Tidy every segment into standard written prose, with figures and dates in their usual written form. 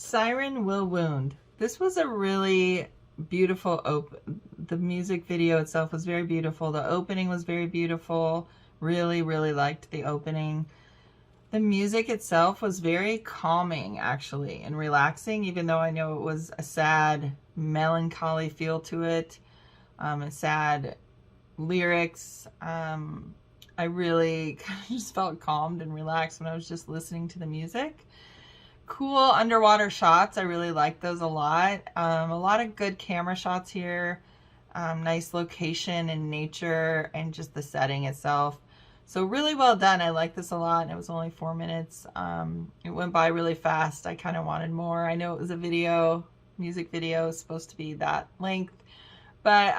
Siren Will Wound. This was a really beautiful the music video itself was very beautiful. The opening was very beautiful. Really, really liked the opening. The music itself was very calming, actually, and relaxing, even though I know it was a sad, melancholy feel to it, and sad lyrics. I really kind of just felt calmed and relaxed when I was just listening to the music. Cool underwater shots. I really like those a lot. A lot of good camera shots here. Nice location and nature and just the setting itself. So really well done. I like this a lot, and it was only 4 minutes. It went by really fast. I kind of wanted more. I know it was a video, music video, supposed to be that length. But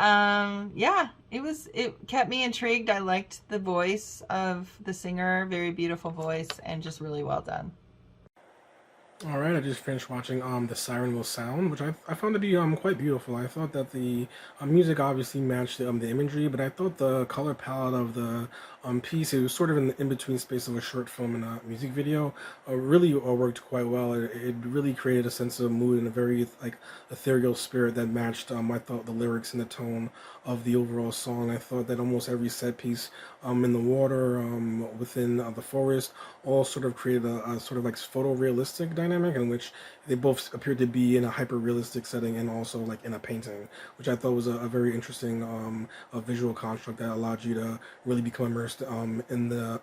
yeah, it kept me intrigued. I liked the voice of the singer, very beautiful voice, and just really well done. All right, I just finished watching the Siren Will Sound, which I found to be quite beautiful. I thought that the music obviously matched the imagery, but I thought the color palette of the piece, it was sort of in the in-between space of a short film and a music video, really worked quite well. It really created a sense of mood and a very like ethereal spirit that matched I thought the lyrics and the tone of the overall song. I thought that almost every set piece in the water, within the forest, all sort of created a sort of like photorealistic dynamic in which they both appeared to be in a hyper-realistic setting and also like in a painting, which I thought was a very interesting a visual construct that allowed you to really become immersed in the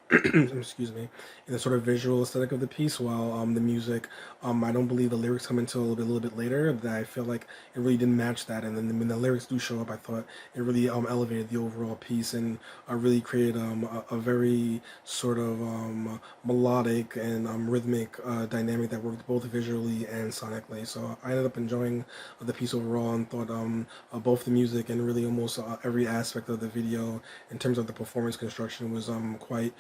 excuse me, in the sort of visual aesthetic of the piece, while the music, I don't believe the lyrics come until a little bit later, that I feel like it really didn't match that. And then when the lyrics do show up, I thought it really elevated the overall piece and really created a very sort of melodic and rhythmic dynamic that worked both visually and sonically. So I ended up enjoying the piece overall and thought both the music and really almost every aspect of the video in terms of the performance construction was quite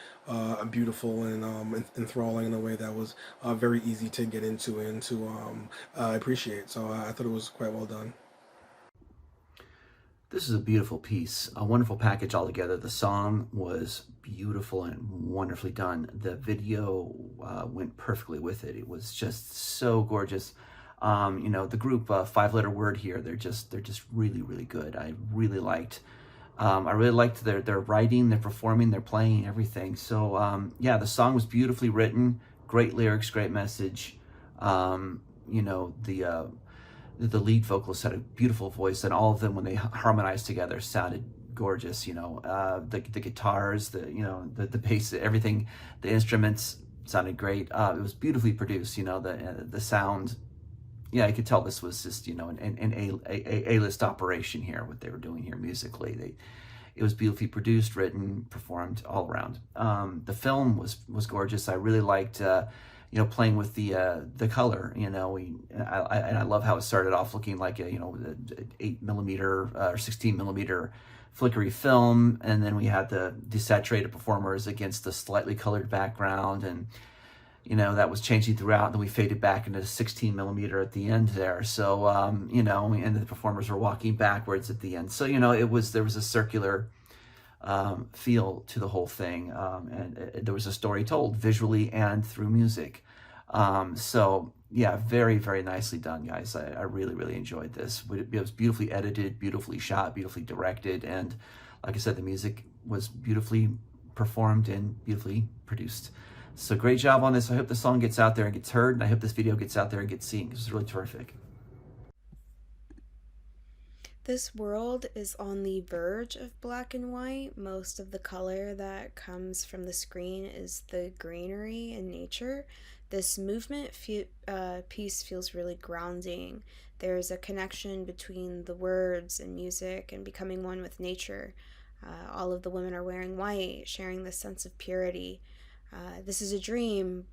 beautiful and enthralling in a way that was very easy to get into and to appreciate. So I thought it was quite well done. This is a beautiful piece, a wonderful package altogether. The song was beautiful and wonderfully done. The video went perfectly with it. It was just so gorgeous. You know, the group, five-letter word here, they're just really, really good. I really liked their writing, their performing, their playing, everything. So yeah, the song was beautifully written, great lyrics, great message. You know, the lead vocalist had a beautiful voice, and all of them, when they harmonized together, sounded gorgeous. You know, the guitars, the bass, everything, the instruments sounded great. It was beautifully produced. You know, the sound. Yeah, I could tell this was just, you know, an A-list operation here, what they were doing here musically. It was beautifully produced, written, performed all around. The film was gorgeous. I really liked you know, playing with the color. You know, I love how it started off looking like a, you know, 8mm or 16mm flickery film, and then we had the desaturated performers against the slightly colored background, and you know, that was changing throughout, and then we faded back into 16mm at the end there. So you know, and the performers were walking backwards at the end. So you know, there was a circular feel to the whole thing, and there was a story told visually and through music. So yeah, very, very nicely done, guys. I really, really enjoyed this. It was beautifully edited, beautifully shot, beautifully directed, and like I said, the music was beautifully performed and beautifully produced. So great job on this. I hope the song gets out there and gets heard, and I hope this video gets out there and gets seen. It was really terrific. This world is on the verge of black and white. Most of the color that comes from the screen is the greenery in nature. This movement piece feels really grounding. There's a connection between the words and music and becoming one with nature. All of the women are wearing white, sharing this sense of purity. This is a dream,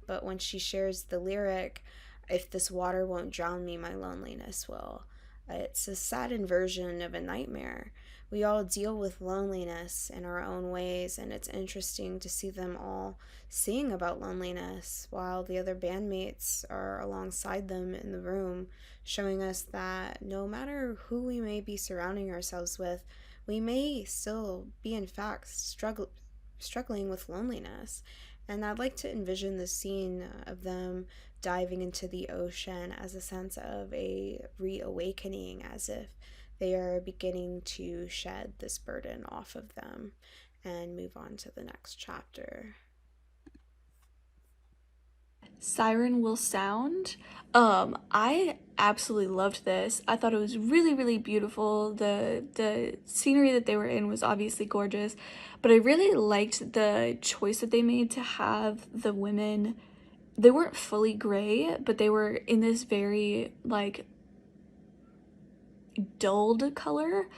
but when she shares the lyric, if this water won't drown me, my loneliness will. It's a saddened version of a nightmare. We all deal with loneliness in our own ways, and it's interesting to see them all sing about loneliness while the other bandmates are alongside them in the room, showing us that no matter who we may be surrounding ourselves with, we may still be in fact struggling with loneliness. And I'd like to envision the scene of them diving into the ocean as a sense of a reawakening, as if they are beginning to shed this burden off of them and move on to the next chapter. Siren Will Sound. I absolutely loved this. I thought it was really, really beautiful. The scenery that they were in was obviously gorgeous, but I really liked the choice that they made to have the women. They weren't fully gray, but they were in this very like dulled color.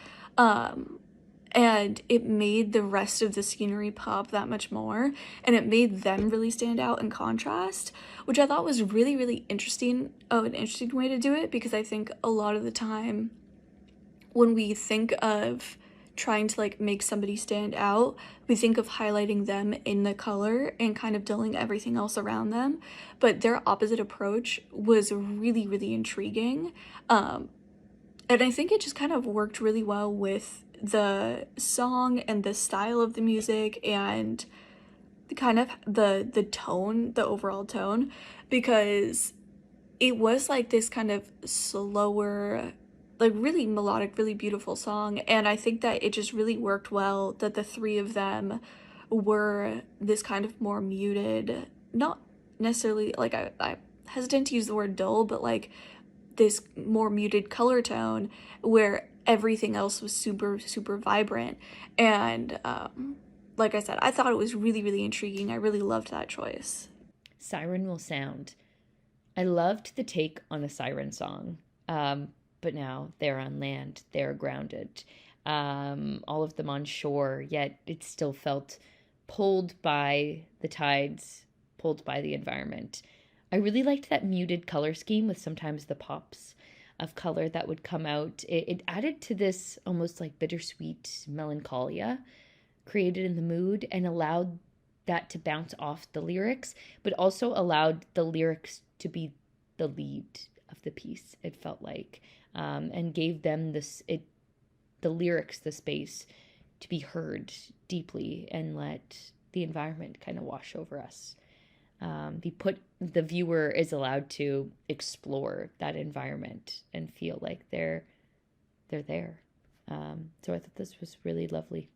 And it made the rest of the scenery pop that much more, and it made them really stand out in contrast, which I thought was really, really interesting. An interesting way to do it, because I think a lot of the time when we think of trying to like make somebody stand out, we think of highlighting them in the color and kind of dulling everything else around them, but their opposite approach was really, really intriguing. And I think it just kind of worked really well with the song and the style of the music and kind of the tone, the overall tone, because it was like this kind of slower, like really melodic, really beautiful song. And I think that it just really worked well that the three of them were this kind of more muted, not necessarily like I hesitant to use the word dull, but like this more muted color tone where everything else was super, super vibrant. And like I said, I thought it was really, really intriguing. I really loved that choice. Siren Will Sound. I loved the take on a siren song, but now they're on land, they're grounded. All of them on shore, yet it still felt pulled by the tides, pulled by the environment. I really liked that muted color scheme with sometimes the pops of color that would come out. It added to this almost like bittersweet melancholia created in the mood and allowed that to bounce off the lyrics, but also allowed the lyrics to be the lead of the piece, it felt like, and gave them the lyrics the space to be heard deeply and let the environment kind of wash over us. The viewer is allowed to explore that environment and feel like they're there. So I thought this was really lovely.